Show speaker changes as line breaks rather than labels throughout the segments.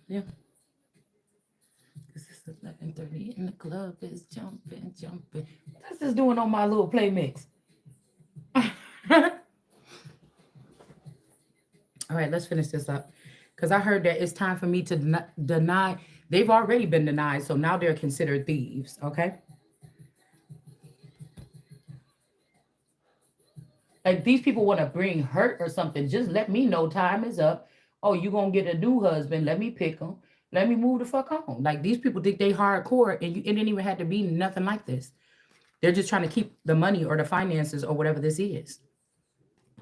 Yeah, because it's 11:30 and the club is jumping, jumping. What's this doing on my little play mix? All right, let's finish this up. Because I heard that it's time for me to deny. They've already been denied, so now they're considered thieves. Okay, like these people want to bring hurt or something. Just let me know time is up. Oh, you gonna get a new husband? Let me pick him. Let me move the fuck on. Like these people think they hardcore, and it didn't even have to be nothing like this. They're just trying to keep the money or the finances or whatever this is.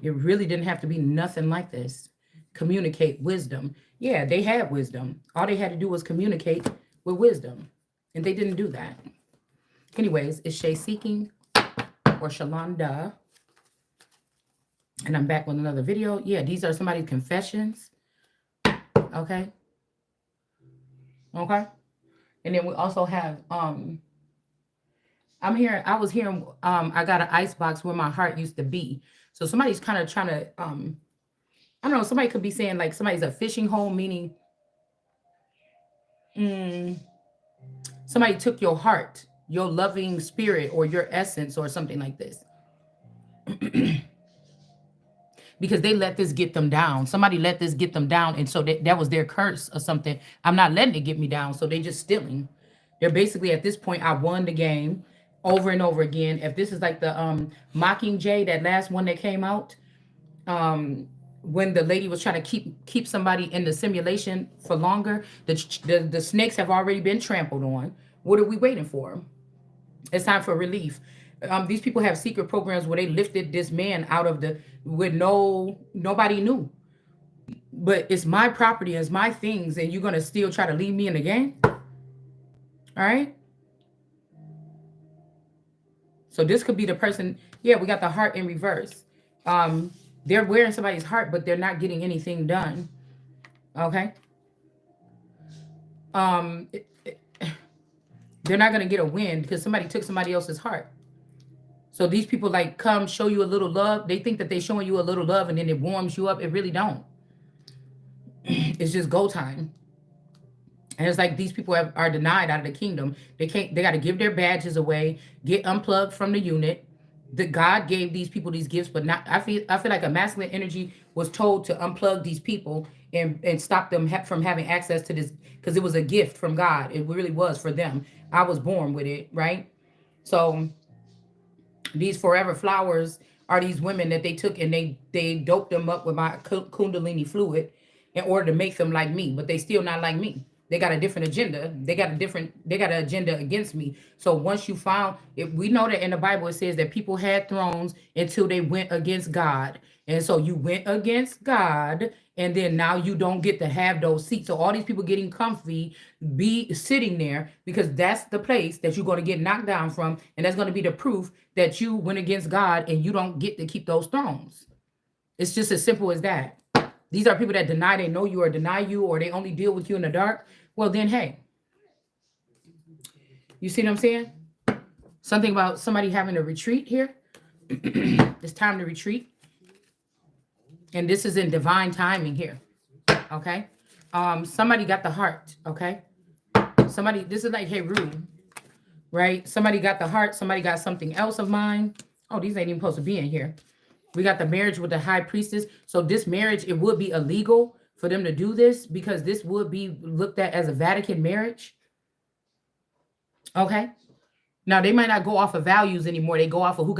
It really didn't have to be nothing like this. Communicate wisdom. Yeah, they had wisdom. All they had to do was communicate with wisdom, and they didn't do that. Anyways, is Shay seeking or Shalonda? And I'm back with another video. Yeah, these are somebody's confessions. Okay. Okay. And then we also have I was hearing I got an ice box where my heart used to be. So somebody's kind of trying to I don't know, somebody could be saying like somebody's a fishing hole, meaning mm, somebody took your heart, your loving spirit, or your essence, or something like this. Because they let this get them down. Somebody let this get them down. And so that was their curse or something. I'm not letting it get me down. So they just stealing. They're basically at this point, I won the game over and over again. If this is like the Mockingjay, that last one that came out, when the lady was trying to keep somebody in the simulation for longer, the snakes have already been trampled on. What are we waiting for? It's time for relief. These people have secret programs where they lifted this man out of the with nobody knew. But it's my property, it's my things, and you're gonna still try to leave me in the game. All right. So this could be the person. Yeah, we got the heart in reverse. They're wearing somebody's heart, but they're not getting anything done. Okay. Um, they're not gonna get a win because somebody took somebody else's heart. So these people like come show you a little love. They think that they're showing you a little love and then it warms you up. It really don't. It's just go time. And it's like these people are denied out of the kingdom. They can't. They got to give their badges away, get unplugged from the unit. The God gave these people these gifts, but not. I feel like a masculine energy was told to unplug these people and stop them from having access to this because it was a gift from God. It really was for them. I was born with it, right? So these forever flowers are these women that they took and they doped them up with my kundalini fluid in order to make them like me, but they still not like me. They got a different agenda. They got an agenda against me. So once you found it, we know that in the Bible it says that people had thrones until they went against God. And so you went against God, and then now you don't get to have those seats. So all these people getting comfy, be sitting there because that's the place that you're going to get knocked down from, and that's going to be the proof that you went against God and you don't get to keep those thrones. It's just as simple as that. These are people that deny they know you or deny you or they only deal with you in the dark. Well, then, hey, you see what I'm saying? Something about somebody having a retreat here. It's time to retreat. And this is in divine timing here. Okay. Somebody got the heart. Okay. Somebody, this is like, hey, Rude, right? Somebody got the heart. Somebody got something else of mine. Oh, these ain't even supposed to be in here. We got the marriage with the high priestess. So this marriage, it would be illegal for them to do this because this would be looked at as a Vatican marriage. Okay. Now they might not go off of values anymore. They go off of who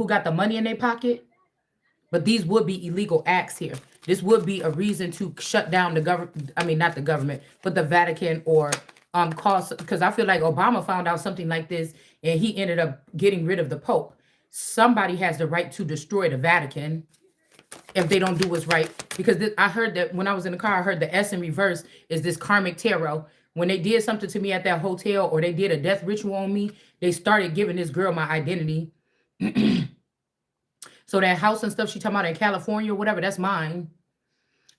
got the money in their pocket. But these would be illegal acts here. This would be a reason to shut down the government. I mean, not the government, but the Vatican or cause. Because I feel like Obama found out something like this and he ended up getting rid of the Pope. Somebody has the right to destroy the Vatican if they don't do what's right. Because I heard that when I was in the car, I heard the S in reverse is this karmic tarot. When they did something to me at that hotel or they did a death ritual on me, they started giving this girl my identity. So that house and stuff she talking about in California or whatever, that's mine.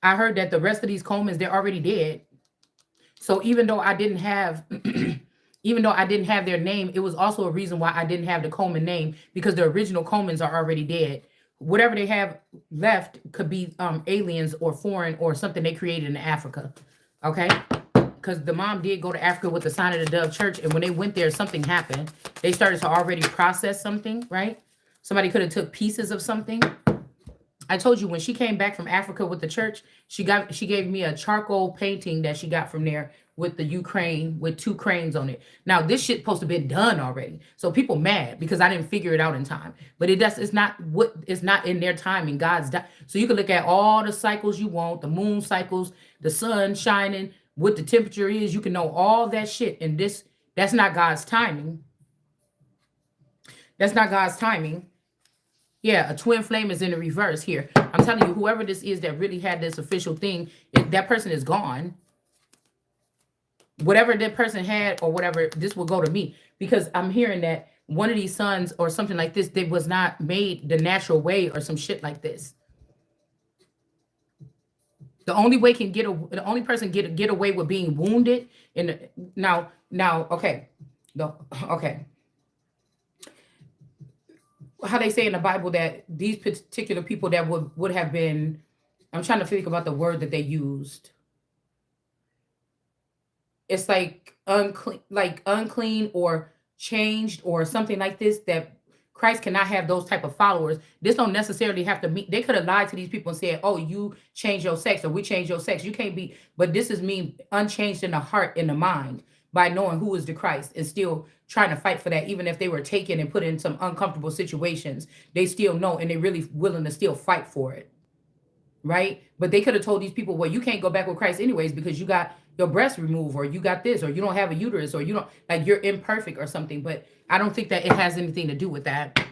I heard that the rest of these Comans, they're already dead. So even though I didn't have their name, it was also a reason why I didn't have the Coleman name because the original Comans are already dead. whatever they have left could be aliens or foreign or something they created in Africa. Okay? Because the mom did go to Africa with the Sign of the Dove Church, and when they went there, something happened. They started to already process something, right? Somebody could have took pieces of something. I told you when she came back from Africa with the church, she gave me a charcoal painting that she got from there with the Ukraine with 2 cranes on it. Now this shit supposed to be done already. So people mad because I didn't figure it out in time. But it's not what it's not in their timing. So you can look at all the cycles you want, the moon cycles, the sun shining, what the temperature is, you can know all that shit. And that's not God's timing. That's not God's timing. Yeah, a twin flame is in the reverse here. I'm telling you, whoever this is that really had this official thing, that person is gone. Whatever that person had or whatever, this will go to me. Because I'm hearing that one of these sons or something like this, that was not made the natural way or some shit like this. The only way the only person get away with being wounded now, okay. Okay. How they say in the Bible that these particular people that would have been, I'm trying to think about the word that they used. It's unclean or changed or something like this, that Christ cannot have those type of followers. This don't necessarily have to mean, they could have lied to these people and said, oh, you change your sex or we change your sex. You can't be, but this is mean unchanged in the heart and the mind by knowing who is the Christ and still trying to fight for that. Even if they were taken and put in some uncomfortable situations, they still know and they're really willing to still fight for it. Right? But they could have told these people, well, you can't go back with Christ anyways because you got your breast removed or you got this or you don't have a uterus or you don't, like, you're imperfect or something. But I don't think that it has anything to do with that.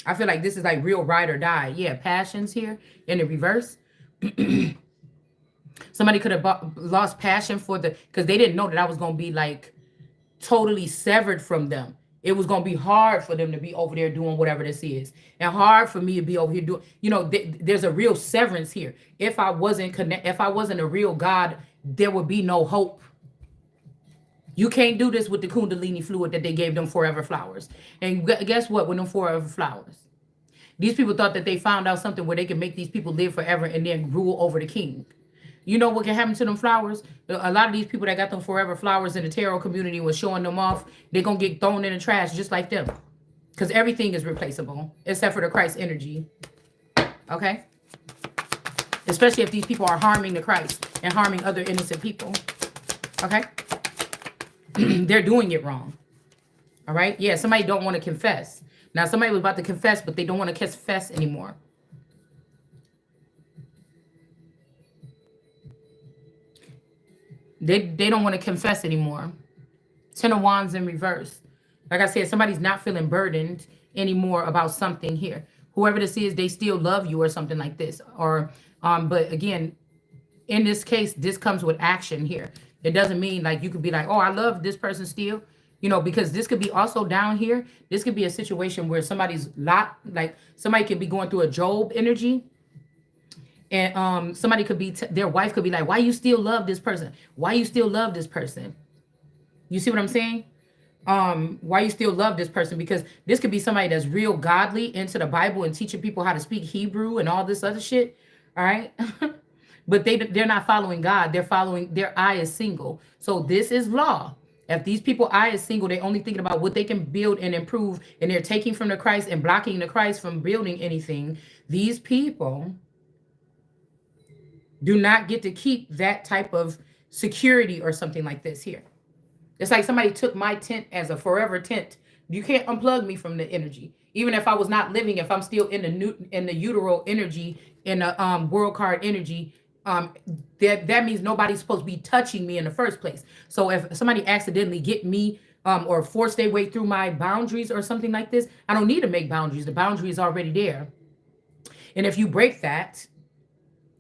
I feel like this is like real ride or die. Yeah, passions here in the reverse. Somebody could have lost passion for because they didn't know that I was going to be like totally severed from them. It was going to be hard for them to be over there doing whatever this is. And hard for me to be over here doing, there's a real severance here. If I wasn't a real God, there would be no hope. You can't do this with the Kundalini fluid that they gave them forever flowers. And guess what? With them forever flowers, these people thought that they found out something where they can make these people live forever and then rule over the king. You know what can happen to them flowers? A lot of these people that got them forever flowers in the tarot community was showing them off. They're going to get thrown in the trash just like them. Because everything is replaceable except for the Christ energy. Okay? Especially if these people are harming the Christ and harming other innocent people. Okay? They're doing it wrong. All right? Yeah, somebody don't want to confess. Now, somebody was about to confess, but they don't want to confess anymore. They don't want to confess anymore. 10 of Wands in reverse. Like I said, somebody's not feeling burdened anymore about something here. Whoever this is, they still love you or something like this. Or, but again, in this case, this comes with action here. It doesn't mean like you could be like, oh, I love this person still. Because this could be also down here. This could be a situation where somebody's somebody could be going through a Job energy. And somebody could be, their wife could be like, why you still love this person? Why you still love this person? You see what I'm saying? Why you still love this person? Because this could be somebody that's real godly into the Bible and teaching people how to speak Hebrew and all this other shit. All right. But they're not following God. They're following, their eye is single. So this is law. If these people eye is single, they're only thinking about what they can build and improve, and they're taking from the Christ and blocking the Christ from building anything. These people do not get to keep that type of security or something like this here. It's like somebody took my tent as a forever tent. You can't unplug me from the energy. Even if I was not living, if I'm still in the utero energy, in the world card energy, that means nobody's supposed to be touching me in the first place. So if somebody accidentally get me or force their way through my boundaries or something like this, I don't need to make boundaries. The boundary is already there. And if you break that,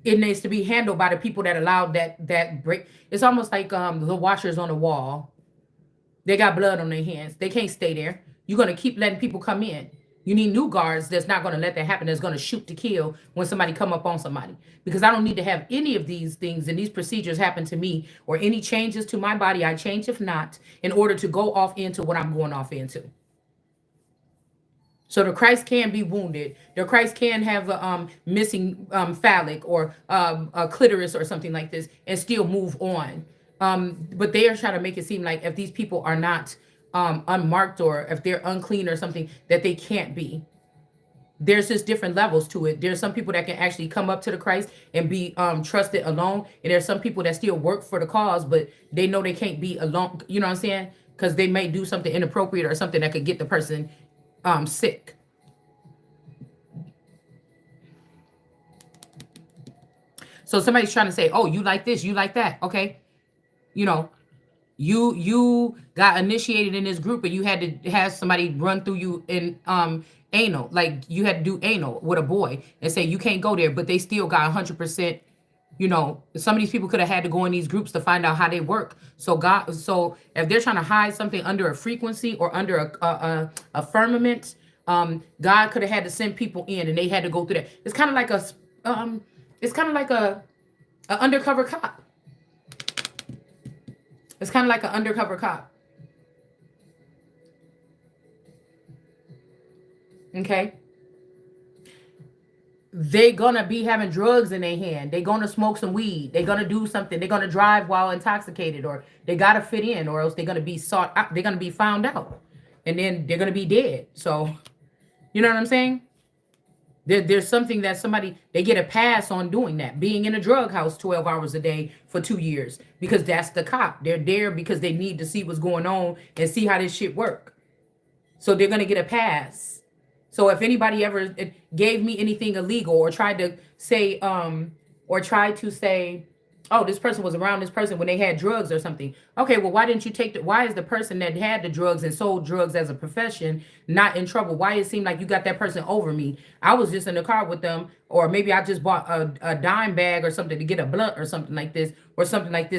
it needs to be handled by the people that allowed that break. It's almost like the washers on the wall. They got blood on their hands. They can't stay there. You're going to keep letting people come in. You need new guards that's not going to let that happen. That's going to shoot to kill when somebody come up on somebody. Because I don't need to have any of these things and these procedures happen to me, or any changes to my body. I change if not, in order to go off into what I'm going off into. So the Christ can be wounded. The Christ can have a missing phallic or a clitoris or something like this and still move on. But they are trying to make it seem like if these people are not unmarked or if they're unclean or something, that they can't be. There's just different levels to it. There's some people that can actually come up to the Christ and be trusted alone. And there's some people that still work for the cause, but they know they can't be alone. You know what I'm saying? Because they may do something inappropriate or something that could get the person sick. So somebody's trying to say, oh, you like this, you like that. Okay. You know, you got initiated in this group and you had to have somebody run through you in anal, like you had to do anal with a boy and say you can't go there, but they still got 100%. You know, some of these people could have had to go in these groups to find out how they work. So if they're trying to hide something under a frequency or under a firmament, God could have had to send people in and they had to go through that. It's kind of like a undercover cop. It's kind of like an undercover cop. Okay. They're gonna be having drugs in their hand. They're gonna smoke some weed. They're gonna do something. They're gonna drive while intoxicated, or they gotta fit in, or else they're gonna be sought out. They're gonna be found out, and then they're gonna be dead. So, you know what I'm saying? There's something that they get a pass on doing that, being in a drug house 12 hours a day for 2 years, because that's the cop. They're there because they need to see what's going on and see how this shit work. So they're going to get a pass. So if anybody ever gave me anything illegal or tried to say, oh, this person was around this person when they had drugs or something. Okay, well, why didn't you why is the person that had the drugs and sold drugs as a profession not in trouble? Why it seemed like you got that person over me? I was just in the car with them, or maybe I just bought a dime bag or something to get a blunt or something like this,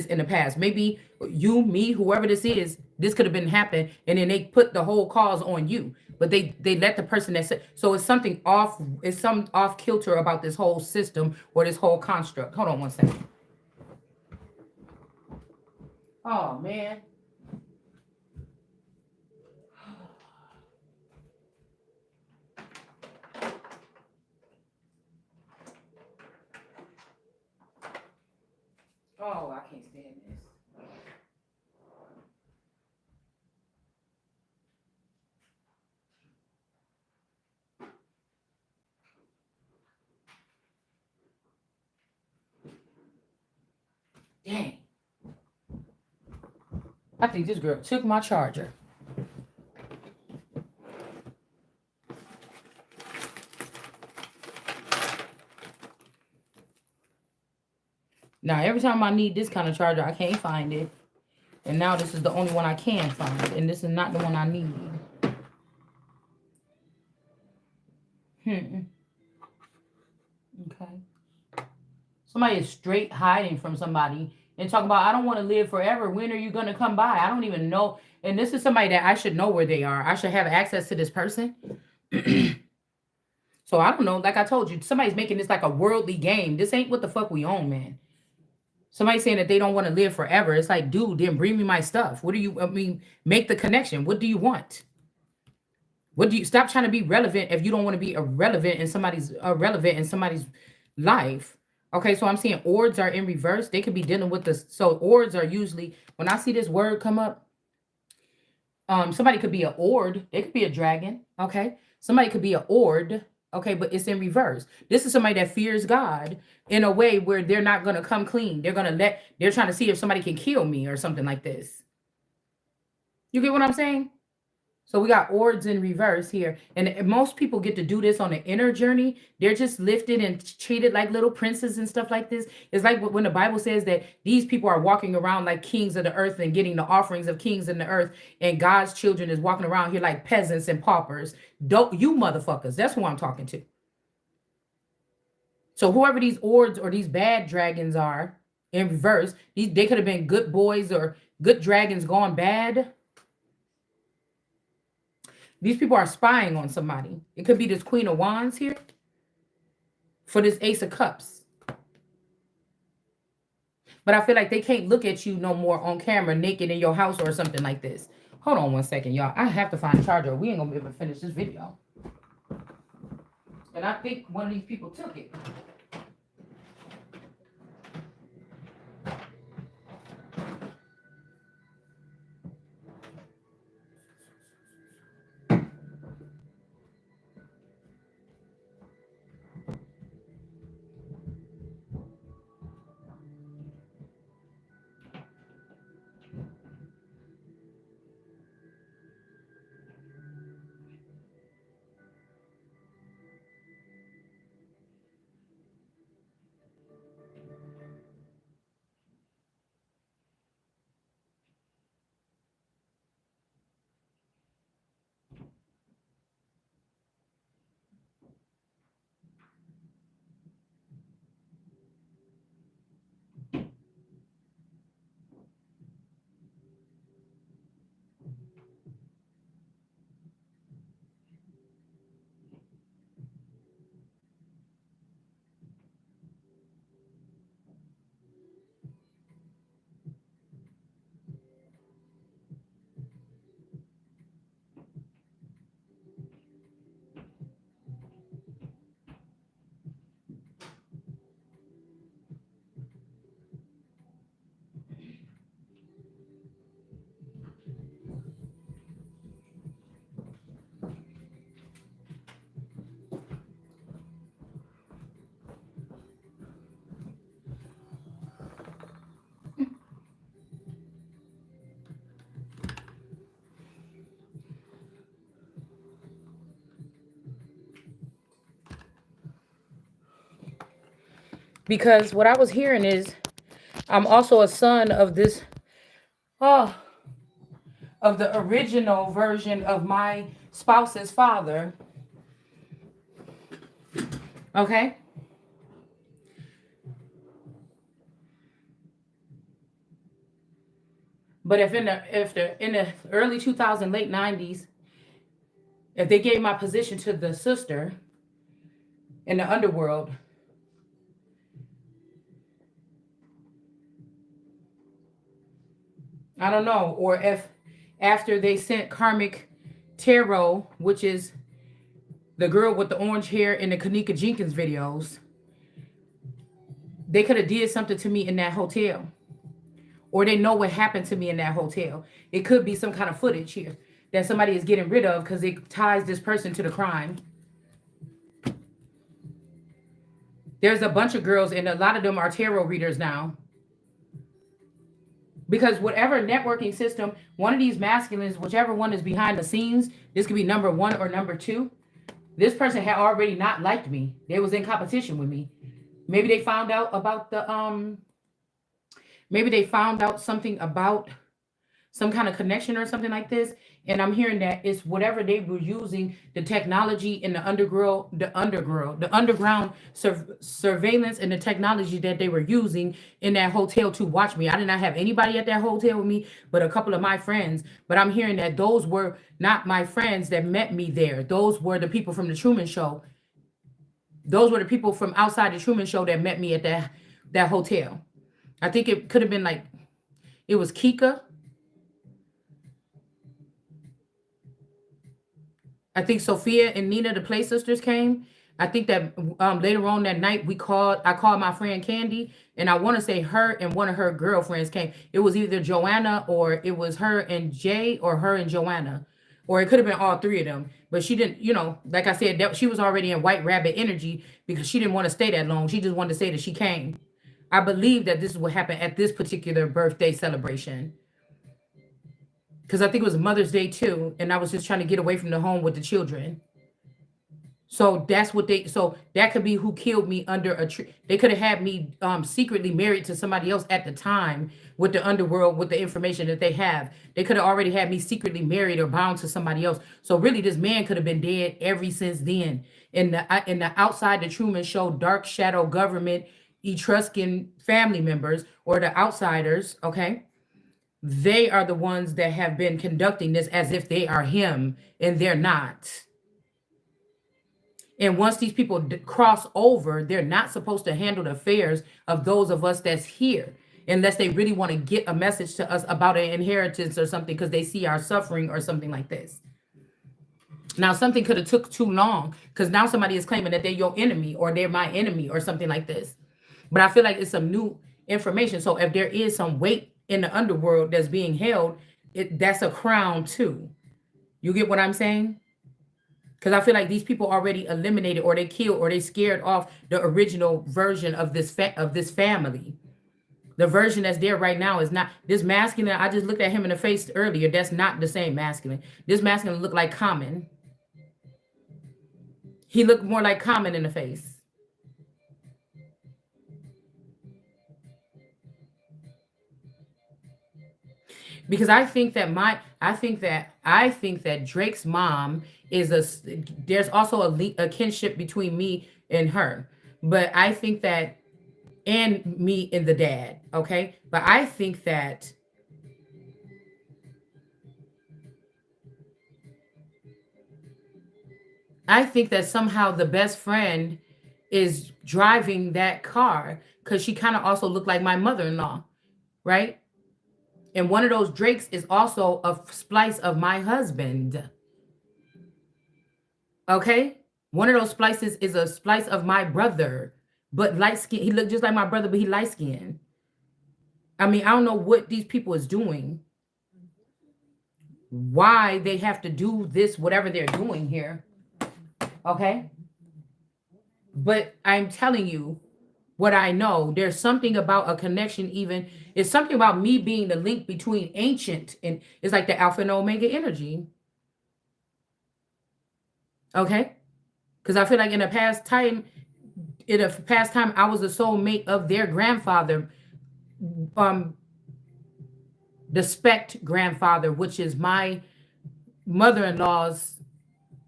in the past. Maybe you, me, whoever this could have been happening, and then they put the whole cause on you. But they let the person that said, so it's something off, it's some off kilter about this whole system or this whole construct. Hold on one second. Oh, man. Oh, I can't stand this. Dang. I think this girl took my charger. Now, every time I need this kind of charger, I can't find it. And now this is the only one I can find. And this is not the one I need. Okay. Somebody is straight hiding from somebody and talking about, I don't want to live forever. When are you going to come by? I don't even know. And this is somebody that I should know where they are. I should have access to this person. So I don't know. Like I told you, somebody's making this like a worldly game. This ain't what the fuck we own, man. Somebody saying that they don't want to live forever. It's like, dude, then bring me my stuff. What do you, make the connection. What do you want? Stop trying to be relevant if you don't want to be irrelevant in somebody's life. Okay, so I'm seeing ords are in reverse. They could be dealing with this. So ords are usually, when I see this word come up, somebody could be an ord. They could be a dragon. Okay, somebody could be an ord. Okay, but it's in reverse. This is somebody that fears God in a way where they're not going to come clean. They're trying to see if somebody can kill me or something like this. You get what I'm saying? So we got ords in reverse here. And most people get to do this on an inner journey. They're just lifted and treated like little princes and stuff like this. It's like when the Bible says that these people are walking around like kings of the earth and getting the offerings of kings in the earth. And God's children is walking around here like peasants and paupers. Don't you motherfuckers. That's who I'm talking to. So whoever these ords or these bad dragons are in reverse, they could have been good boys or good dragons gone bad. These people are spying on somebody. It could be this Queen of Wands here for this Ace of Cups. But I feel like they can't look at you no more on camera naked in your house or something like this. Hold on one second, y'all. I have to find a charger. We ain't going to be able to finish this video. And I think one of these people took it. Because what I was hearing is I'm also a son of this, oh, of the original version of my spouse's father. Okay? But if in the early 2000s, late 90s, if they gave my position to the sister in the underworld, I don't know, or if after they sent Karmic Tarot, which is the girl with the orange hair in the Kanika Jenkins videos, they could have did something to me in that hotel, or they know what happened to me in that hotel. It could be some kind of footage here that somebody is getting rid of because it ties this person to the crime. There's a bunch of girls, and a lot of them are tarot readers now. Because whatever networking system, one of these masculines, whichever one is behind the scenes, this could be number one or number two. This person had already not liked me. They was in competition with me. Maybe they found out about maybe they found out something about some kind of connection or something like this. And I'm hearing that it's whatever they were using, the technology in the underground surveillance and the technology that they were using in that hotel to watch me. I did not have anybody at that hotel with me, but a couple of my friends. But I'm hearing that those were not my friends that met me there. Those were the people from the Truman Show. Those were the people from outside the Truman Show that met me at that hotel. I think it could have been like it was Kika. I think Sophia and Nina, the Play Sisters, came. I think that later on that night I called my friend Candy, and I want to say her and one of her girlfriends came. It was either Joanna or it was her and Jay or her and Joanna, or it could have been all three of them. But she didn't, like I said, that she was already in White Rabbit energy because she didn't want to stay that long. She just wanted to say that she came. I believe that this is what happened at this particular birthday celebration because I think it was Mother's Day too, and I was just trying to get away from the home with the children. So that's what they. So that could be who killed me under a tree. They could have had me secretly married to somebody else at the time with the underworld with the information that they have. They could have already had me secretly married or bound to somebody else. So really, this man could have been dead ever since then. In the outside the Truman Show, dark shadow government, Etruscan family members or the outsiders. Okay, they are the ones that have been conducting this as if they are him, and they're not. And once these people cross over, they're not supposed to handle the affairs of those of us that's here, unless they really want to get a message to us about an inheritance or something because they see our suffering or something like this. Now something could have took too long because now somebody is claiming that they're your enemy or they're my enemy or something like this. But I feel like it's some new information. So if there is some weight in the underworld that's being held, that's a crown too. You get what I'm saying? Because I feel like these people already eliminated or they killed or they scared off the original version of this family. The version that's there right now is not this masculine. I just looked at him in the face earlier. That's not the same masculine. This masculine looked like Common. He looked more like Common in the face. Because I think that Drake's mom is there's also a kinship between me and her. But I think that and me and the dad, okay? But I think that somehow the best friend is driving that car because she kind of also looked like my mother-in-law, right? And one of those Drakes is also a splice of my husband. Okay? One of those splices is a splice of my brother, but light skin. He looked just like my brother, but he light skinned. I mean, I don't know what these people is doing, why they have to do this, whatever they're doing here. Okay? But I'm telling you what I know. There's something about a connection, even. It's something about me being the link between ancient and it's like the Alpha and Omega energy. Okay? Because I feel like in a past time, I was the soulmate of their grandfather, um, the Spect grandfather, which is my mother-in-law's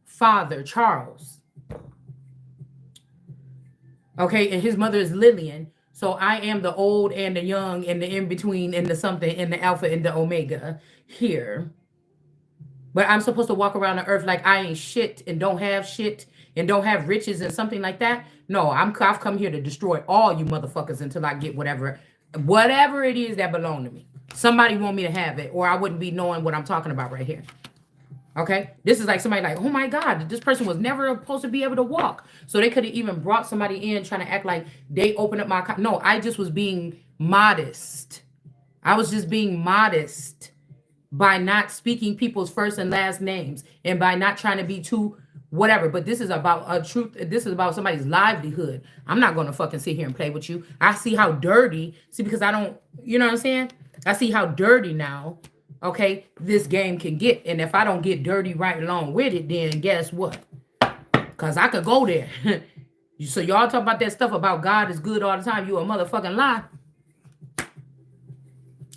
father, Charles. Okay, and his mother is Lillian. So I am the old and the young and the in between and the something and the alpha and the omega here. But I'm supposed to walk around the earth like I ain't shit and don't have riches and something like that. No, I've come here to destroy all you motherfuckers until I get whatever it is that belong to me. Somebody want me to have it, or I wouldn't be knowing what I'm talking about right here. Okay, this is like somebody like, oh my God, this person was never supposed to be able to walk. So they could have even brought somebody in trying to act like they opened up no, I just was being modest. I was just being modest by not speaking people's first and last names and by not trying to be too whatever. But this is about a truth. This is about somebody's livelihood. I'm not going to fucking sit here and play with you. I see how dirty, because I don't, you know what I'm saying? I see how dirty now, okay, this game can get. And if I don't get dirty right along with it, then guess what? Because I could go there. So y'all talk about that stuff about God is good all the time. You a motherfucking lie.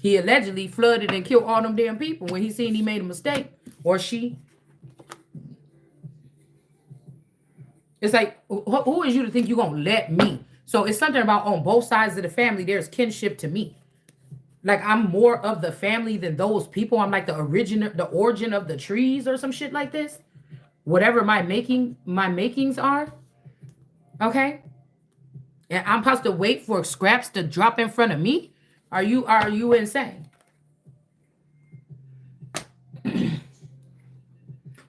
He allegedly flooded and killed all them damn people when he seen he made a mistake. Or she. It's like, who is you to think you're going to let me? So it's something about on both sides of the family, there's kinship to me. Like I'm more of the family than those people. I'm like the origin of the trees or some shit like this. Whatever my makings are. Okay? And I'm supposed to wait for scraps to drop in front of me? Are you insane?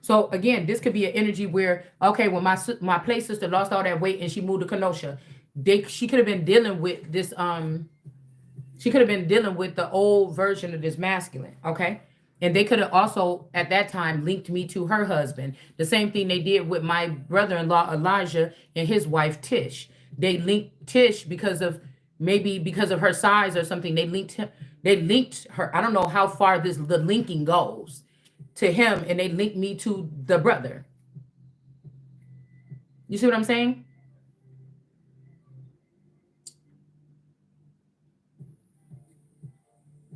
So again, this could be an energy where, okay, when my play sister lost all that weight and she moved to Kenosha, she could have been dealing with this she could have been dealing with the old version of this masculine, okay? And they could have also at that time linked me to her husband. The same thing they did with my brother-in-law Elijah and his wife Tish. They linked Tish because of her size or something. They linked her. I don't know how far the linking goes to him, and they linked me to the brother. You see what I'm saying?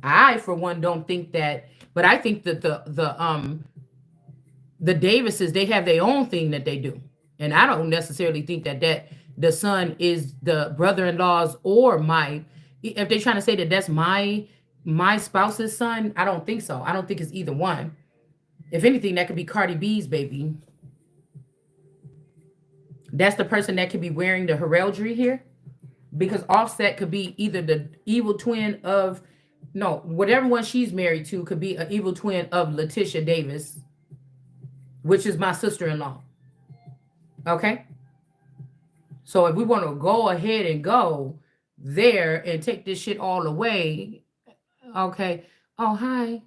I, for one, don't think that, but I think that the Davises, they have their own thing that they do, and I don't necessarily think that the son is the brother-in-law's or my. If they're trying to say that that's my spouse's son, I don't think so. I don't think it's either one. If anything, that could be Cardi B's baby. That's the person that could be wearing the heraldry here, because Offset could be either the evil twin of, no, whatever one she's married to could be an evil twin of Letitia Davis. which is my sister-in-law. Okay? So if we want to go ahead and go there and take this shit all away, okay. Oh, hi.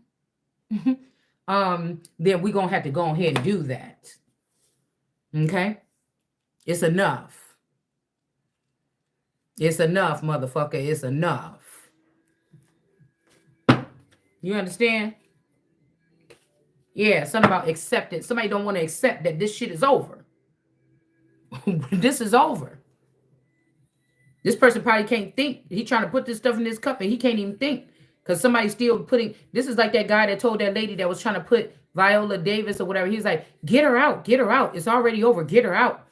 Then we're gonna have to go ahead and do that. Okay? It's enough. It's enough, motherfucker. It's enough. You understand? Yeah, something about acceptance. Somebody don't want to accept that this shit is over. This is over. This person probably can't think. He trying to put this stuff in this cup and he can't even think. Because somebody's still putting, this is like that guy that told that lady that was trying to put Viola Davis or whatever. He's like, get her out, get her out. It's already over, get her out.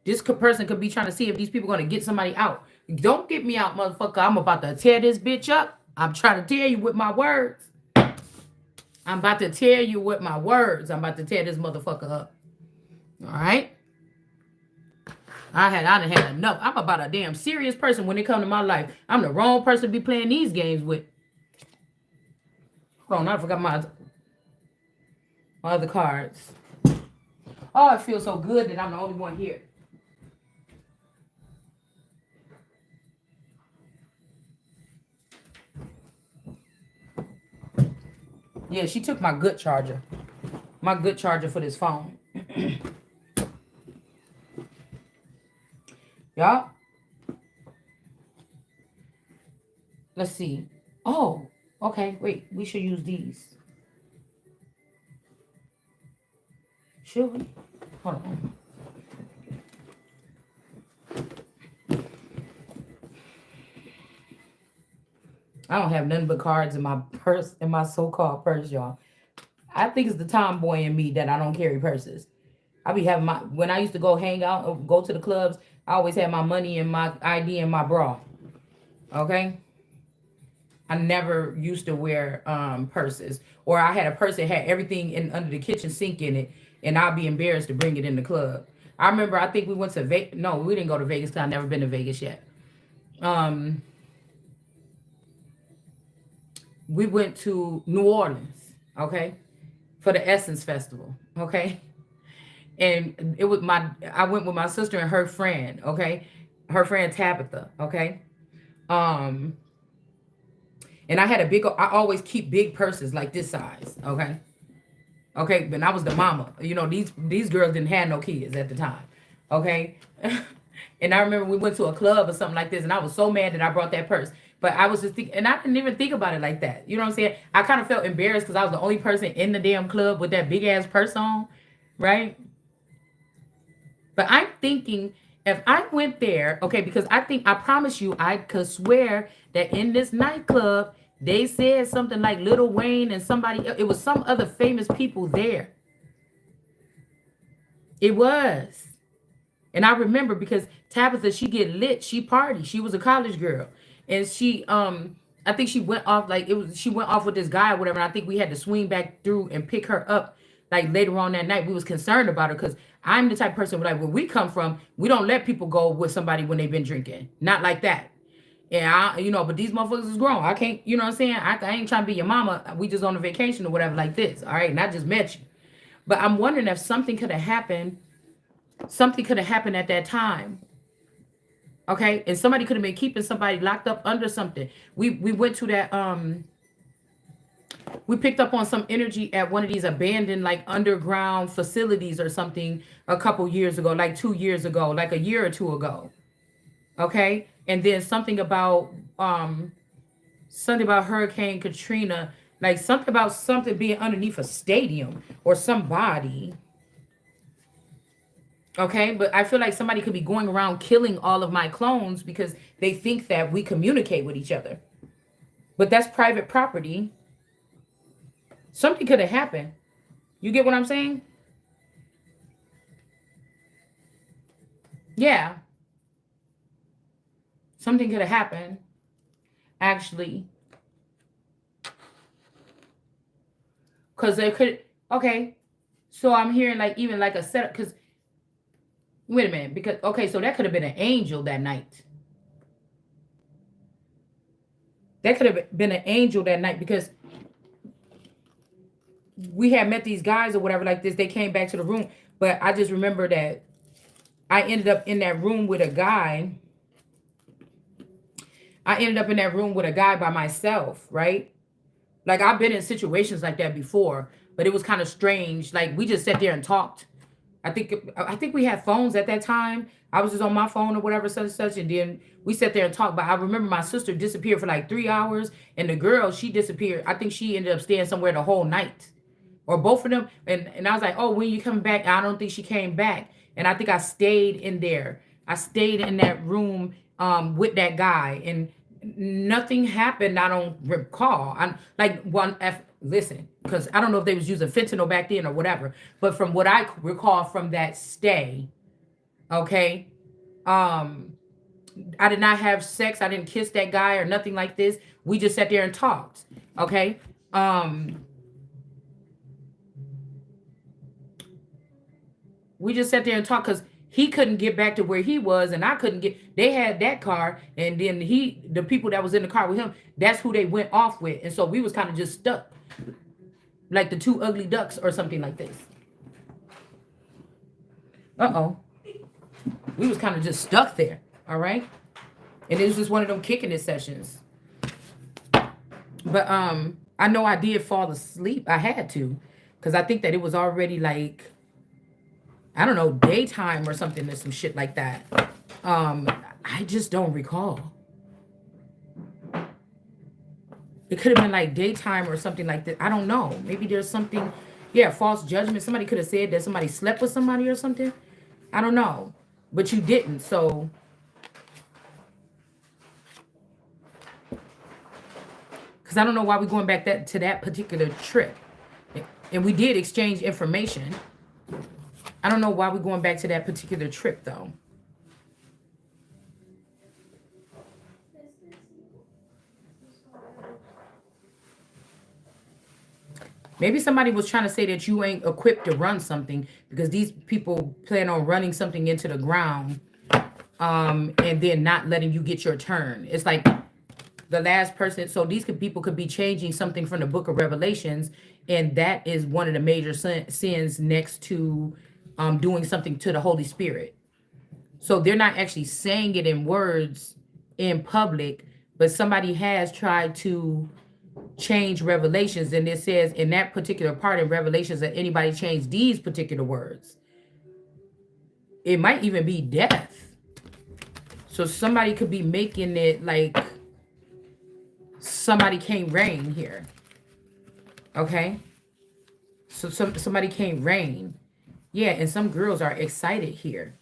This person could be trying to see if these people are going to get somebody out. Don't get me out, motherfucker. I'm about to tear this bitch up. I'm trying to tear you with my words. I'm about to tear you with my words. I'm about to tear this motherfucker up. All right? I done had enough. I'm about a damn serious person when it comes to my life. I'm the wrong person to be playing these games with. Hold on, I forgot my other cards. Oh, it feels so good that I'm the only one here. Yeah, she took my good charger. My good charger for this phone. Y'all. Let's see. Oh, okay. Wait, we should use these. Should we? Hold on. I don't have nothing but cards in my purse, in my so-called purse, y'all. I think it's the tomboy in me that I don't carry purses. I be having when I used to go hang out or go to the clubs, I always had my money and my ID in my bra. Okay? I never used to wear purses. Or I had a purse that had everything in under the kitchen sink in it, and I'd be embarrassed to bring it in the club. I remember I think we went to Vegas. No, we didn't go to Vegas because I've never been to Vegas yet. We went to New Orleans, okay, for the Essence Festival, okay? And it was I went with my sister and her friend, okay? Her friend Tabitha, okay? Um, and I had I always keep big purses like this size, okay? Okay, but I was the mama. You know, these girls didn't have no kids at the time, okay? And I remember we went to a club or something like this, and I was so mad that I brought that purse. But I was just thinking, and I didn't even think about it like that. You know what I'm saying? I kind of felt embarrassed because I was the only person in the damn club with that big ass purse on, right? But I'm thinking if I went there, okay, because I promise you, I could swear that in this nightclub, they said something like Lil Wayne and somebody else. It was some other famous people there. It was. And I remember because Tabitha, she get lit, she party. She was a college girl. And she I think she went off she went off with this guy or whatever. And I think we had to swing back through and pick her up like later on that night. We was concerned about her because I'm the type of person where we come from, we don't let people go with somebody when they've been drinking. Not like that. Yeah, but these motherfuckers is grown. I can't, you know what I'm saying? I ain't trying to be your mama. We just on a vacation or whatever like this. All right. And I just met you. But I'm wondering if something could have happened. Something could have happened at that time. Okay. And somebody could have been keeping somebody locked up under something. We went to that, we picked up on some energy at one of these abandoned like underground facilities or something a couple years ago, like 2 years ago, like a year or two ago. Okay. And then something about Hurricane Katrina, like something about something being underneath a stadium or somebody. Okay, but I feel like somebody could be going around killing all of my clones because they think that we communicate with each other. But that's private property. Something could have happened. You get what I'm saying? Yeah. Something could have happened. Actually. Because there could, okay. So I'm hearing like even like a setup, because, wait a minute, because, okay, so that could have been an angel that night. That could have been an angel that night because we had met these guys or whatever like this. They came back to the room, but I just remember that I ended up in that room with a guy. I ended up in that room with a guy by myself, right? Like I've been in situations like that before, but it was kind of strange. Like we just sat there and talked. I think we had phones at that time. I was just on my phone or whatever, such and such, and then we sat there and talked. But I remember my sister disappeared for like 3 hours, and the girl, she disappeared. I think she ended up staying somewhere the whole night, or both of them. And I was like, oh, when you coming back? I don't think she came back, and I think I stayed in there. I stayed in that room with that guy, and nothing happened. I don't recall. I'm like one F. Listen, because I don't know if they was using fentanyl back then or whatever. But from what I recall from that stay, okay, um, I did not have sex. I didn't kiss that guy or nothing like this. We just sat there and talked. Okay. We just sat there and talked because he couldn't get back to where he was, and I couldn't get. They had that car, and then the people that was in the car with him, that's who they went off with, and so we was kind of just stuck, like the two ugly ducks or something like this. We was kind of just stuck there. All right, and it was just one of them kicking it sessions. But I know I did fall asleep. I had to, because I think that it was already like, I don't know, daytime or something or some shit like that. I just don't recall. It could have been like daytime or something like that. I don't know. Maybe there's something, yeah, false judgment. Somebody could have said that somebody slept with somebody or something. I don't know. But you didn't. So, because I don't know why we're going back to that particular trip. And we did exchange information. I don't know why we're going back to that particular trip, though. Maybe somebody was trying to say that you ain't equipped to run something because these people plan on running something into the ground, and then not letting you get your turn. It's like the last person. So these people could be changing something from the book of Revelations, and that is one of the major sins next to doing something to the Holy Spirit. So they're not actually saying it in words in public, but somebody has tried to change Revelations, and it says in that particular part in Revelations that anybody change these particular words, it might even be death. So somebody could be making it like somebody can't reign here. Okay, so somebody can't reign. Yeah, and some girls are excited here.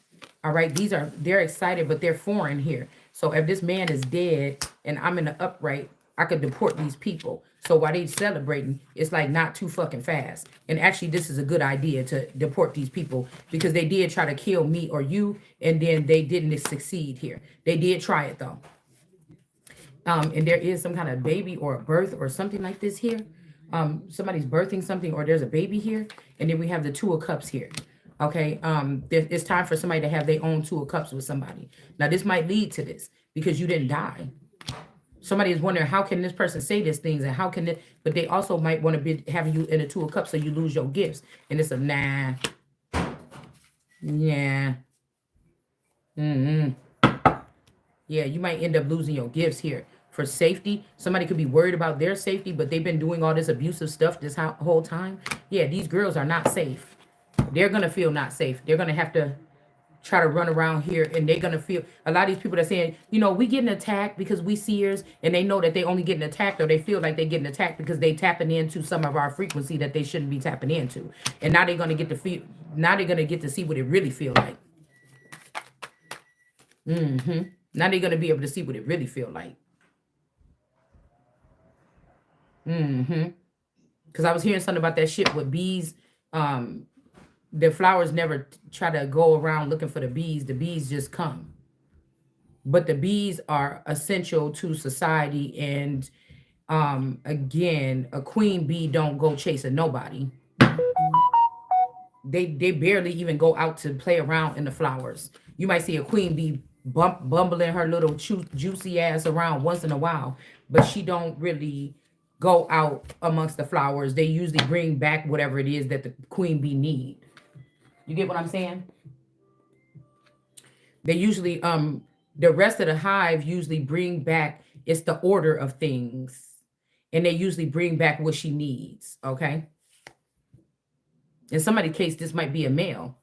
All right, they're excited, but they're foreign here. So if this man is dead and I'm in the upright, I could deport these people. So while they celebrating, it's like not too fucking fast. And actually, this is a good idea to deport these people because they did try to kill me or you, and then they didn't succeed here. They did try it though. And there is some kind of baby or a birth or something like this here. Somebody's birthing something, or there's a baby here, and then we have the Two of Cups here. Okay, it's time for somebody to have their own Two of Cups with somebody. Now this might lead to this because you didn't die. Somebody is wondering, how can this person say these things, and how can it, but they also might want to be having you in a Two of Cups so you lose your gifts. And it's a nah. Yeah. Yeah, you might end up losing your gifts here for safety. Somebody could be worried about their safety, but they've been doing all this abusive stuff this whole time. Yeah, these girls are not safe. They're going to feel not safe. They're going to have to try to run around here, and they're going to feel, a lot of these people that are saying, you know, we getting attacked because we seers, and they know that they only getting attacked, or they feel like they're getting attacked because they tapping into some of our frequency that they shouldn't be tapping into. And now they're going to get to feel, now they're going to get to see what it really feel like. Now they're going to be able to see what it really feel like. Because I was hearing something about that shit with bees. The flowers never try to go around looking for the bees. The bees just come. But the bees are essential to society. And again, a queen bee don't go chasing nobody. They barely even go out to play around in the flowers. You might see a queen bee bumbling her little juicy ass around once in a while, but she don't really go out amongst the flowers. They usually bring back whatever it is that the queen bee need. You get what I'm saying? They usually the rest of the hive usually bring back, it's the order of things. And they usually bring back what she needs. Okay. In somebody's case, this might be a male.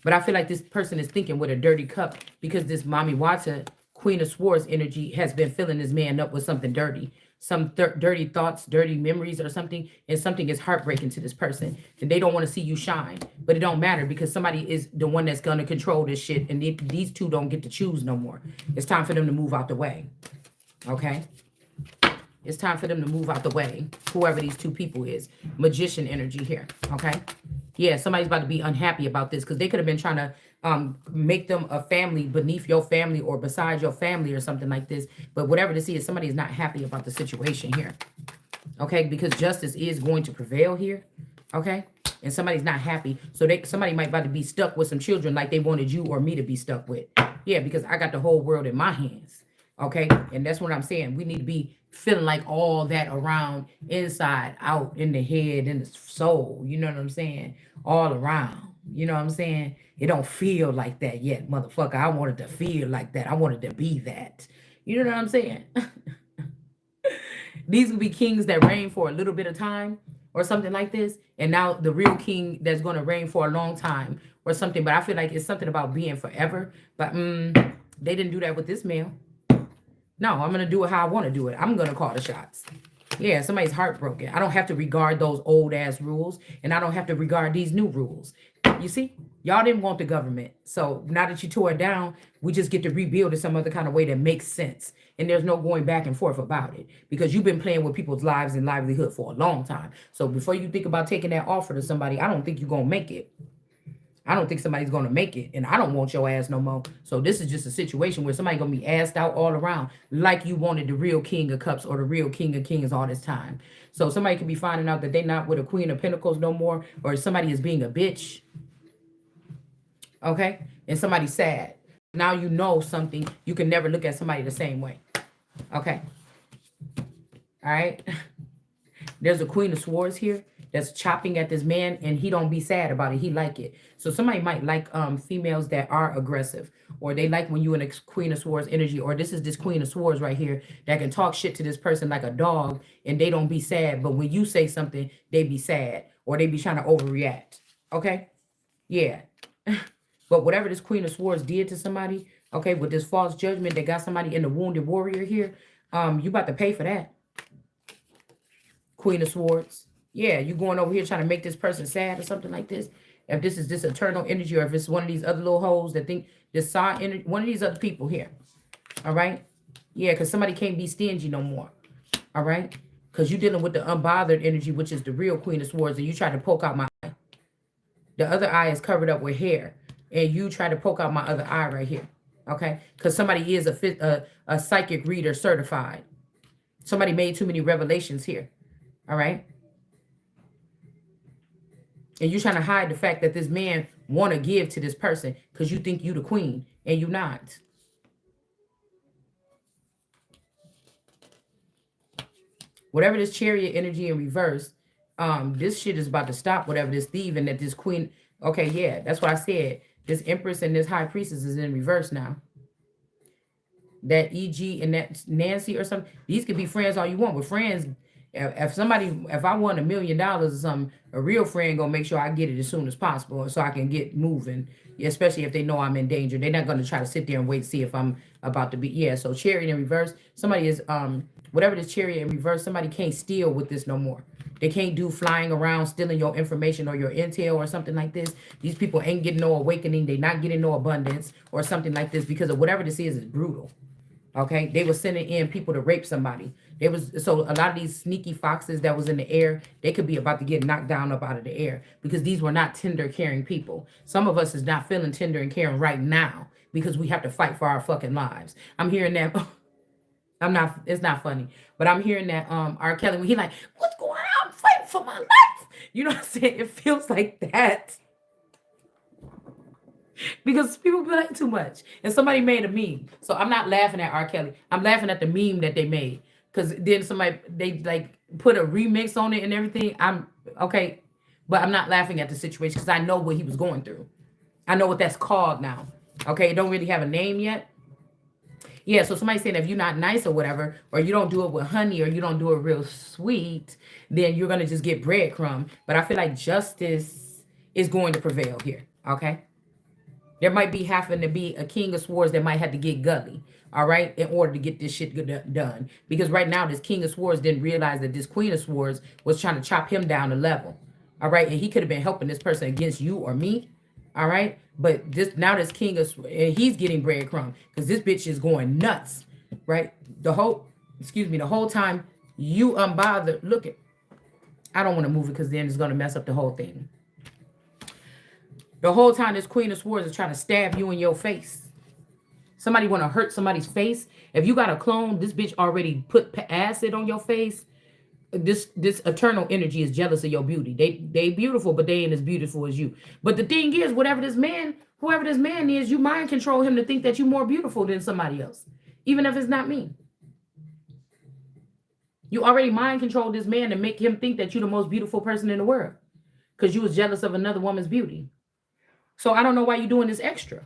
But I feel like this person is thinking with a dirty cup, because this Mommy Wata, Queen of Swords energy, has been filling this man up with something dirty. Some dirty thoughts, dirty memories or something. And something is heartbreaking to this person. And they don't want to see you shine. But it don't matter, because somebody is the one that's going to control this shit. And these two don't get to choose no more. It's time for them to move out the way. Okay? It's time for them to move out the way, whoever these two people is. Magician energy here, okay? Yeah, somebody's about to be unhappy about this, because they could have been trying to make them a family beneath your family or beside your family or something like this. But whatever this is, somebody is not happy about the situation here, okay? Because justice is going to prevail here, okay? And somebody's not happy. So somebody might about to be stuck with some children like they wanted you or me to be stuck with. Yeah, because I got the whole world in my hands, okay? And that's what I'm saying. We need to be feeling like all that around, inside, out, in the head, in the soul. You know what I'm saying? All around. You know what I'm saying? It don't feel like that yet, motherfucker. I wanted to feel like that. I wanted to be that. You know what I'm saying? These would be kings that reign for a little bit of time or something like this. And now the real king that's going to reign for a long time or something. But I feel like it's something about being forever. But they didn't do that with this male. No, I'm going to do it how I want to do it. I'm going to call the shots. Yeah, somebody's heartbroken. I don't have to regard those old ass rules, and I don't have to regard these new rules. You see, y'all didn't want the government. So now that you tore it down, we just get to rebuild it some other kind of way that makes sense. And there's no going back and forth about it, because you've been playing with people's lives and livelihood for a long time. So before you think about taking that offer to somebody, I don't think you're going to make it. I don't think somebody's going to make it, and I don't want your ass no more. So this is just a situation where somebody's going to be assed out all around like you wanted the real King of Cups or the real King of Kings all this time. So somebody could be finding out that they're not with a Queen of Pentacles no more, or somebody is being a bitch. Okay? And somebody's sad. Now you know something. You can never look at somebody the same way. Okay? All right? There's a Queen of Swords here that's chopping at this man, and he don't be sad about it. He like it. So somebody might like females that are aggressive, or they like when you in a Queen of Swords energy, or this is this Queen of Swords right here that can talk shit to this person like a dog, and they don't be sad. But when you say something, they be sad, or they be trying to overreact. Okay? Yeah. But whatever this Queen of Swords did to somebody, okay, with this false judgment that got somebody in the wounded warrior here, you about to pay for that. Queen of Swords. Yeah, you going over here trying to make this person sad or something like this. If this is this eternal energy, or if it's one of these other little hoes that think this side energy, one of these other people here. All right? Yeah, because somebody can't be stingy no more. All right? Because you're dealing with the unbothered energy, which is the real Queen of Swords, and you try to poke out my eye. The other eye is covered up with hair, and you try to poke out my other eye right here. Okay? Because somebody is a psychic reader certified. Somebody made too many revelations here. All right? And you're trying to hide the fact that this man want to give to this person because you think you the queen, and you not. Whatever this Chariot energy in reverse, this shit is about to stop. Whatever this thieving that this queen. Okay, yeah, that's what I said. This Empress and this High Priestess is in reverse now. That EG and that Nancy or something. These could be friends all you want, but friends. If I won $1 million or something, a real friend gonna make sure I get it as soon as possible so I can get moving, especially if they know I'm in danger. They're not gonna try to sit there and wait to see if I'm about to be. Yeah, so Chariot in reverse. Somebody is, whatever this Chariot in reverse, somebody can't steal with this no more. They can't do flying around, stealing your information or your intel or something like this. These people ain't getting no awakening. They not getting no abundance or something like this, because of whatever this is brutal. Okay, they were sending in people to rape somebody. So a lot of these sneaky foxes that was in the air, they could be about to get knocked down up out of the air, because these were not tender, caring people. Some of us is not feeling tender and caring right now because we have to fight for our fucking lives. I'm hearing that. It's not funny, but I'm hearing that R. Kelly, when he like, what's going on? I'm fighting for my life. You know what I'm saying? It feels like that. Because people play too much. And somebody made a meme. So I'm not laughing at R. Kelly. I'm laughing at the meme that they made. because then somebody they like put a remix on it and everything. I'm okay, but I'm not laughing at the situation because I know what he was going through. I know what that's called now. Okay, it don't really have a name yet. Yeah, so somebody saying if you're not nice or whatever, or you don't do it with honey, or you don't do it real sweet, then you're gonna just get breadcrumb. But I feel like justice is going to prevail here. Okay, there might be having to be a king of swords that might have to get gully, all right, in order to get this shit done. Because right now, this king of swords didn't realize that this queen of swords was trying to chop him down a level, all right, and he could have been helping this person against you or me, all right. But this now this king of and he's getting breadcrumb because this bitch is going nuts, right? The whole, excuse me, the whole time you unbothered. Look at, I don't want to move it because then it's gonna mess up the whole thing. The whole time this queen of swords is trying to stab you in your face. Somebody want to hurt somebody's face. If you got a clone, this bitch already put acid on your face. This eternal energy is jealous of your beauty. They beautiful, but they ain't as beautiful as you. But the thing is, whoever this man is, you mind control him to think that you're more beautiful than somebody else, even if it's not me. You already mind control this man to make him think that you're the most beautiful person in the world because you was jealous of another woman's beauty. So I don't know why you're doing this extra.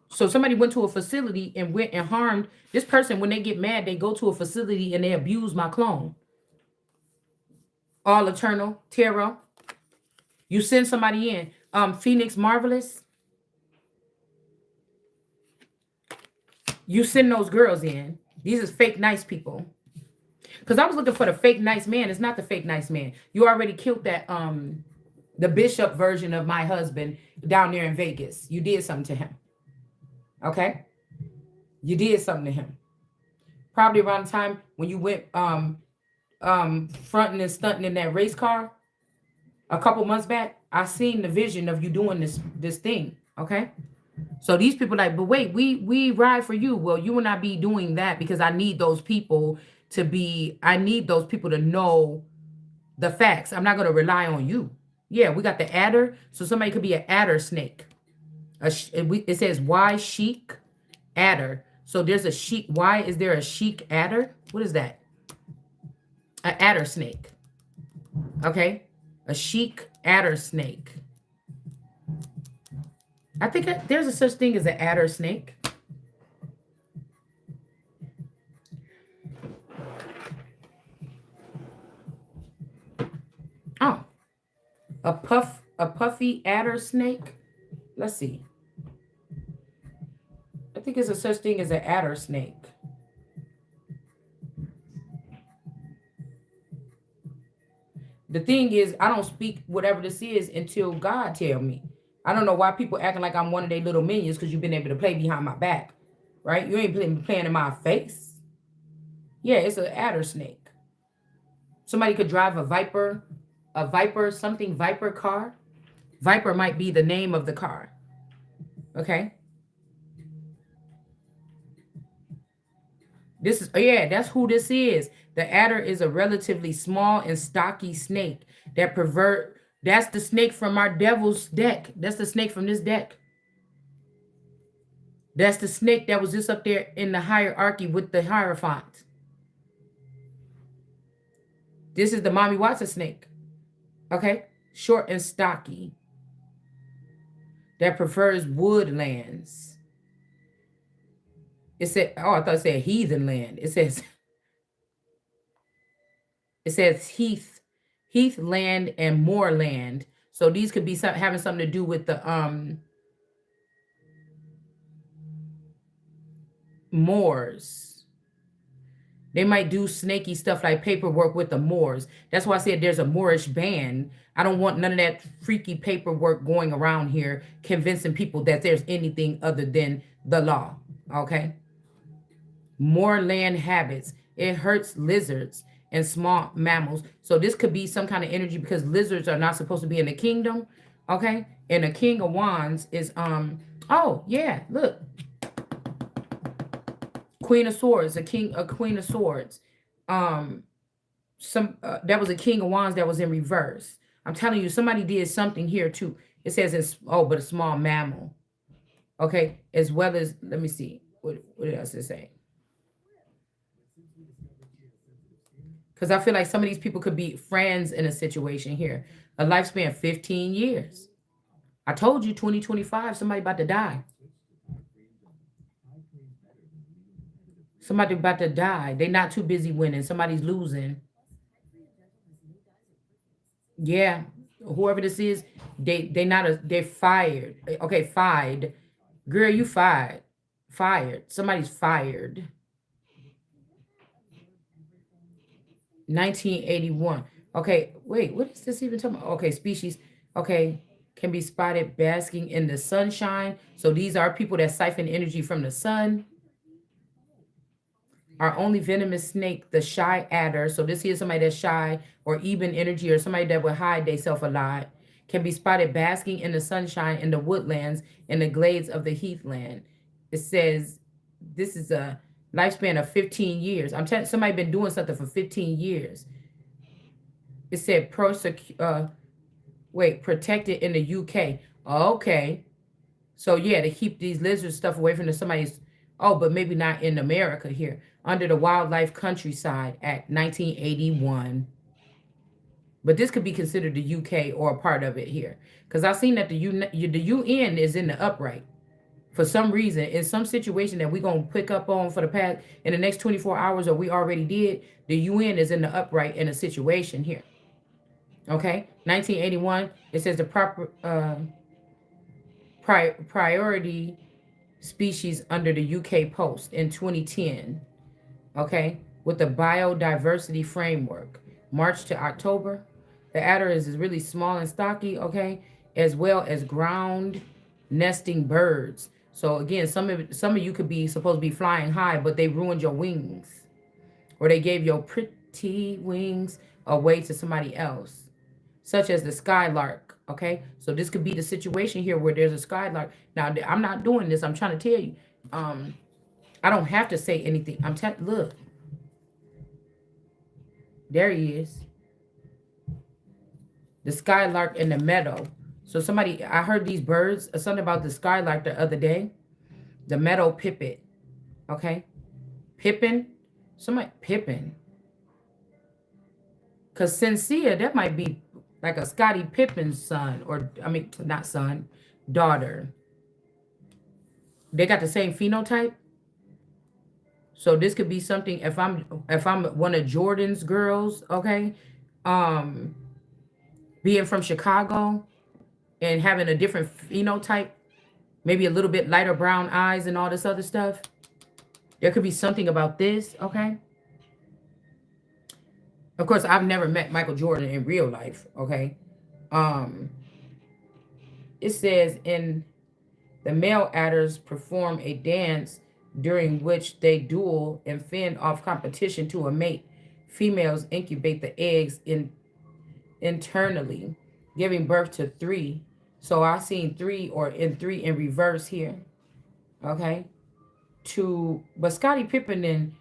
So somebody went to a facility and went and harmed this person. When they get mad, they go to a facility and they abuse my clone. All eternal tarot. You send somebody in. Phoenix Marvelous. You send those girls in. These is fake nice people. Because I was looking for the fake nice man. It's not the fake nice man. You already killed that the bishop version of my husband down there in Vegas. You did something to him. Okay? You did something to him. Probably around the time when you went fronting and stunting in that race car a couple months back. I seen the vision of you doing this thing. Okay? So these people like, but wait, we ride for you. Well, you will not be doing that because I need those people I need those people to know the facts. I'm not going to rely on you. Yeah, we got the adder. So somebody could be an adder snake. It says why chic adder. So there's a chic. Why is there a chic adder? What is that? An adder snake. Okay. A chic adder snake. I think there's a such thing as an adder snake. Oh, a puffy adder snake. Let's see. I think it's a such thing as an adder snake. The thing is, I don't speak whatever this is until God tell me. I don't know why people acting like I'm one of their little minions because you've been able to play behind my back, right? You ain't been playing in my face. Yeah, it's an adder snake. Somebody could drive a Viper something Viper car. Viper might be the name of the car. Okay. This is, yeah, that's who this is. The adder is a relatively small and stocky snake that that's the snake from our devil's deck. That's the snake from this deck. That's the snake that was just up there in the hierarchy with the Hierophant. This is the Mommy Watson snake. Okay? Short and stocky. That prefers woodlands. It said, oh, I thought it said heathen land. It says heath land and moorland. So these could be having something to do with the Moors. They might do snaky stuff like paperwork with the Moors. That's why I said there's a Moorish band. I don't want none of that freaky paperwork going around here convincing people that there's anything other than the law. Okay? Moorland habits. It hurts lizards and small mammals. So this could be some kind of energy because lizards are not supposed to be in the kingdom. Okay? And the King of Wands is oh yeah, look. Queen of Swords, a Queen of Swords. That was a King of Wands that was in reverse. I'm telling you, somebody did something here too. It says it's but a small mammal. Okay, as well as let me see. What else does it say? Because I feel like some of these people could be friends in a situation here. A lifespan 15 years. I told you 2025, somebody about to die. Somebody about to die. They not too busy winning. Somebody's losing. Yeah. Whoever this is, they not a they're fired. Okay, fired. Girl, you fired. Fired. Somebody's fired. 1981. Okay, wait, what is this even talking about? Okay, species. Okay, can be spotted basking in the sunshine. So these are people that siphon energy from the sun. Our only venomous snake, the shy adder. So this here is somebody that's shy or even energy or somebody that would hide themselves a lot. Can be spotted basking in the sunshine in the woodlands and the glades of the heathland. It says this is a lifespan of 15 years. I'm telling somebody been doing something for 15 years. It said protected in the UK. Okay. So yeah, to keep these lizard stuff away from somebody's. Oh, but maybe not in America here. Under the Wildlife Countryside Act 1981. But this could be considered the UK or a part of it here. Because I've seen that the UN is in the upright. For some reason, in some situation that we're going to pick up on for the past, in the next 24 hours, or we already did, the UN is in the upright in a situation here. Okay? 1981, it says the proper priority species under the UK Post in 2010, okay, with the biodiversity framework, March to October. The adder is really small and stocky, okay, as well as ground nesting birds. So again, some of you could be supposed to be flying high, but they ruined your wings, or they gave your pretty wings away to somebody else, such as the skylark. Okay, so this could be the situation here where there's a skylark. Now, I'm not doing this. I'm trying to tell you. I don't have to say anything. Look, there he is. The skylark in the meadow. So I heard these birds, something about the skylark the other day. The meadow pipit. Okay, Pippin. Pippin. Because Sincere, that might be like a Scottie Pippen's son, or I mean, not son, daughter. They got the same phenotype. So this could be something if I'm one of Jordan's girls, okay? Being from Chicago and having a different phenotype, maybe a little bit lighter brown eyes and all this other stuff. There could be something about this, okay? Of course, I've never met Michael Jordan in real life, okay? It says in the male adders perform a dance during which they duel and fend off competition to a mate. Females incubate the eggs internally, giving birth to 3. So I've seen 3 or in 3 in reverse here. Okay. But Scottie Pippen then,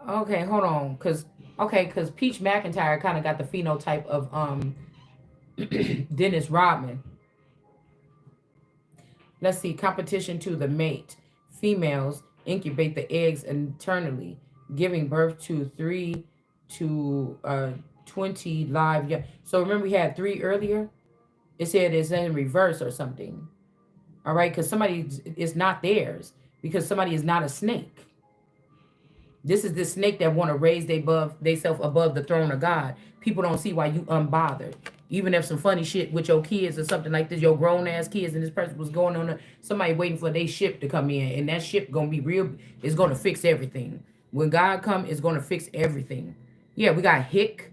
okay, hold on. Because Peach McIntyre kind of got the phenotype of Dennis Rodman. Let's see, competition to the mate. Females incubate the eggs internally, giving birth to 3 to 20 live young. So remember we had 3 earlier? It said it's in reverse or something. All right, because somebody is not theirs, because somebody is not a snake. This is the snake that want to raise themselves above the throne of God. People don't see why you unbothered. Even if some funny shit with your kids or something like this, your grown ass kids, and this person was going on, somebody waiting for their ship to come in, and that ship gonna be real. It's gonna fix everything. When God come, it's gonna fix everything. Yeah, we got Hick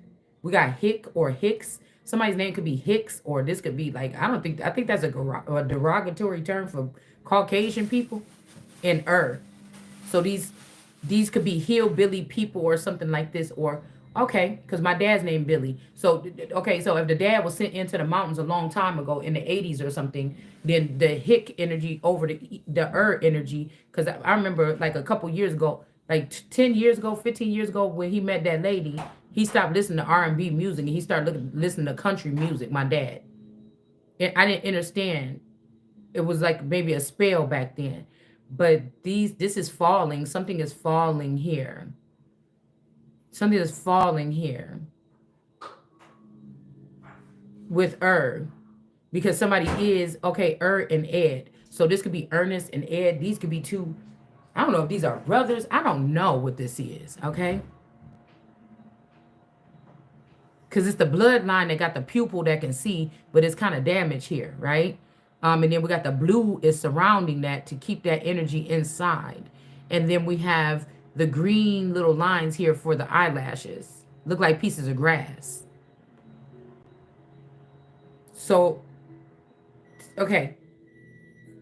or Hicks. Somebody's name could be Hicks, or this could be like I think that's a derogatory term for Caucasian people. And so these could be hillbilly people or something like this, or okay, because my dad's named Billy. So okay, so if the dad was sent into the mountains a long time ago in the 80s or something, then the Hick energy over the energy, because I remember like a couple years ago, like 10 years ago, 15 years ago, when he met that lady, he stopped listening to R&B music and he started listening to country music, my dad. And I didn't understand. It was like maybe a spell back then. But this is falling. Something is falling here. Something is falling here with because somebody is, okay, and Ed. So this could be Ernest and Ed. These could be two. I don't know if these are brothers. I don't know what this is, okay? Because it's the bloodline that got the pupil that can see, but it's kind of damaged here, right? And then we got the blue is surrounding that to keep that energy inside. And then we have the green little lines here for the eyelashes. Look like pieces of grass. So, okay.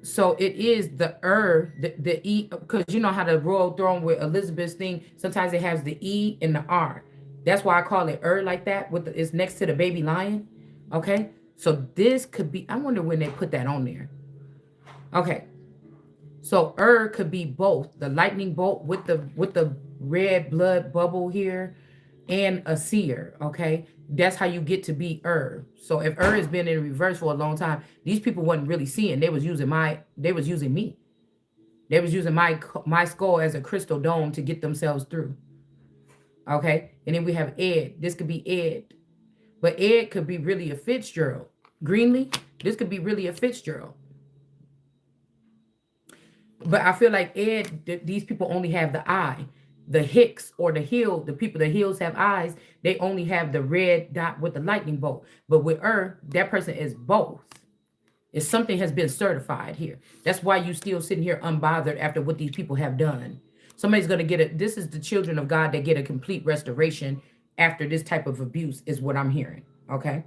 So it is the E, because you know how the royal throne with Elizabeth's thing, sometimes it has the E and the R. That's why I call it like that. It's next to the baby lion. Okay. So this could be, I wonder when they put that on there. Okay. So could be both the lightning bolt with the red blood bubble here and a seer. Okay. That's how you get to be So if has been in reverse for a long time, these people wasn't really seeing. They was using me. They was using my skull as a crystal dome to get themselves through. Okay. And then we have Ed. This could be Ed. But Ed could be really a Fitzgerald. Greenlee, this could be really a Fitzgerald. But I feel like these people only have the eye. The Hicks or the Hill, the people, the Hills have eyes. They only have the red dot with the lightning bolt. But with that person is both. If something has been certified here. That's why you still sitting here unbothered after what these people have done. Somebody's going to get this is the children of God that get a complete restoration after this type of abuse is what I'm hearing. Okay.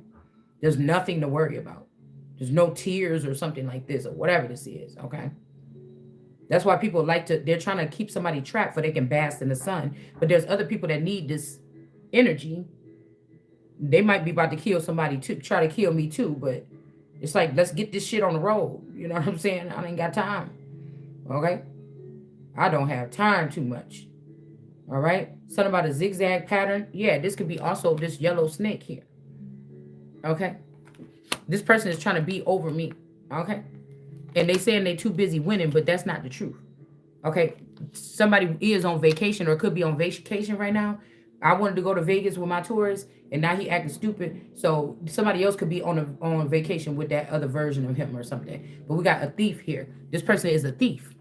There's nothing to worry about. There's no tears or something like this or whatever this is. Okay. That's why people they're trying to keep somebody trapped so they can bask in the sun. But there's other people that need this energy. They might be about to kill somebody too, try to kill me too, but it's like, let's get this shit on the road. You know what I'm saying? I ain't got time. Okay? I don't have time too much. All right? Something about a zigzag pattern. Yeah, this could be also this yellow snake here. Okay? This person is trying to be over me. Okay? And they saying they too busy winning, but that's not the truth. Okay? Somebody is on vacation or could be on vacation right now. I wanted to go to Vegas with my tourists, and now he acting stupid. So somebody else could be on vacation with that other version of him or something. But we got a thief here. This person is a thief.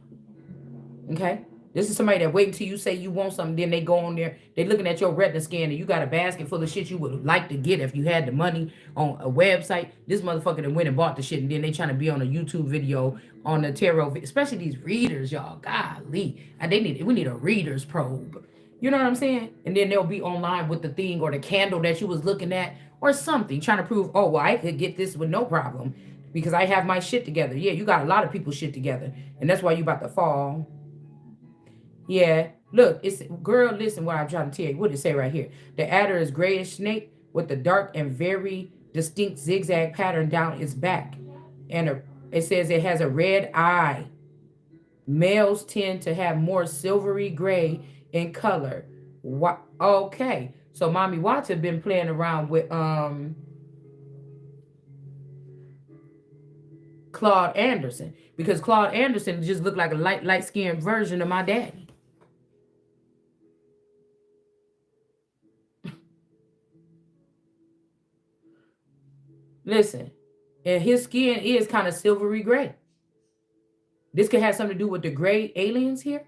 Okay? This is somebody that wait until you say you want something, then they go on there. They looking at your retina scan, and you got a basket full of shit you would like to get if you had the money on a website. This motherfucker that went and bought the shit, and then they trying to be on a YouTube video on the tarot, especially these readers, y'all. Golly, and we need a reader's probe. You know what I'm saying? And then they'll be online with the thing or the candle that you was looking at or something, trying to prove, oh, well, I could get this with no problem because I have my shit together. Yeah, you got a lot of people's shit together, and that's why you about to fall. Yeah, look, girl, listen what I'm trying to tell you. What did it say right here? The adder is grayish snake with the dark and very distinct zigzag pattern down its back. And it says it has a red eye. Males tend to have more silvery gray in color. What? Okay, so Mommy Watts have been playing around with Claude Anderson, because Claude Anderson just looked like a light-skinned version of my daddy. Listen, and his skin is kind of silvery gray. This could have something to do with the gray aliens here.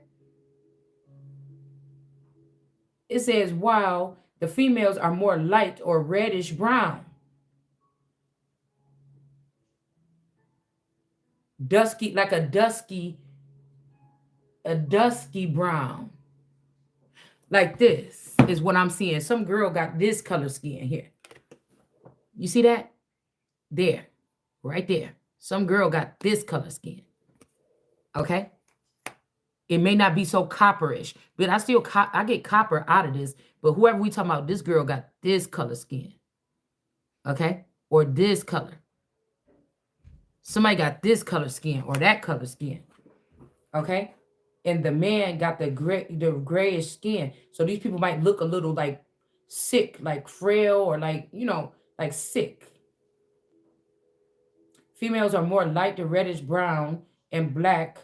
It says, while the females are more light or reddish brown. Dusky, like a dusky brown. Like this is what I'm seeing. Some girl got this color skin here. You see that? There, right there. Some girl got this color skin. Okay? It may not be so copperish, but I get copper out of this. But whoever we talking about, this girl got this color skin. Okay? Or this color. Somebody got this color skin or that color skin. Okay? And the man got the grayish skin. So these people might look a little like sick, like frail, or like, like sick. Females are more light to reddish brown and black,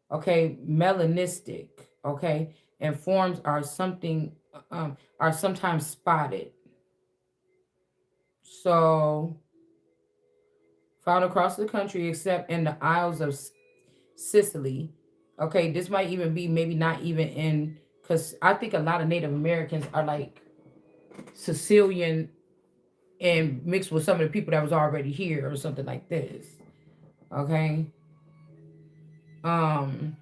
okay, melanistic, okay, and forms are something are sometimes spotted. So found across the country except in the Isles of Sicily. Okay, this might even be maybe not even in, because I think a lot of Native Americans are like Sicilian and mixed with some of the people that was already here or something like this. Okay. Um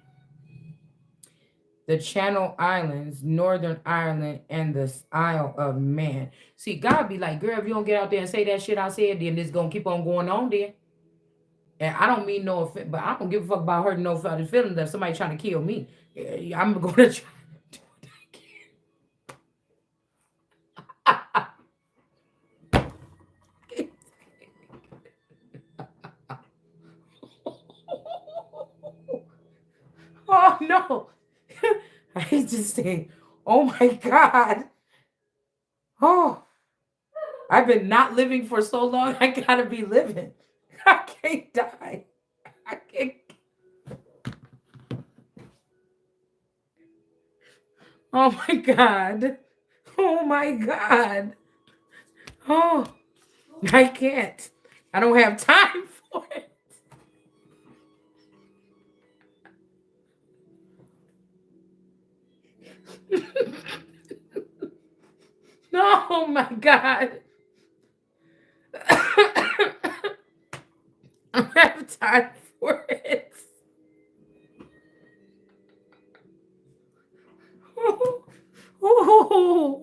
the Channel Islands, Northern Ireland, and the Isle of Man. See, God be like, girl, if you don't get out there and say that shit I said, then this gonna keep on going on there. And I don't mean no offense, but I don't give a fuck about hurting no fucking feelings that somebody trying to kill me. I'm gonna try. Oh no. I just saying, oh my God. Oh, I've been not living for so long. I gotta be living. I can't die. I can't. Oh my God. Oh my God. Oh, I can't. I don't have time for it. No, oh my God. I don't have time for it. Oh, oh,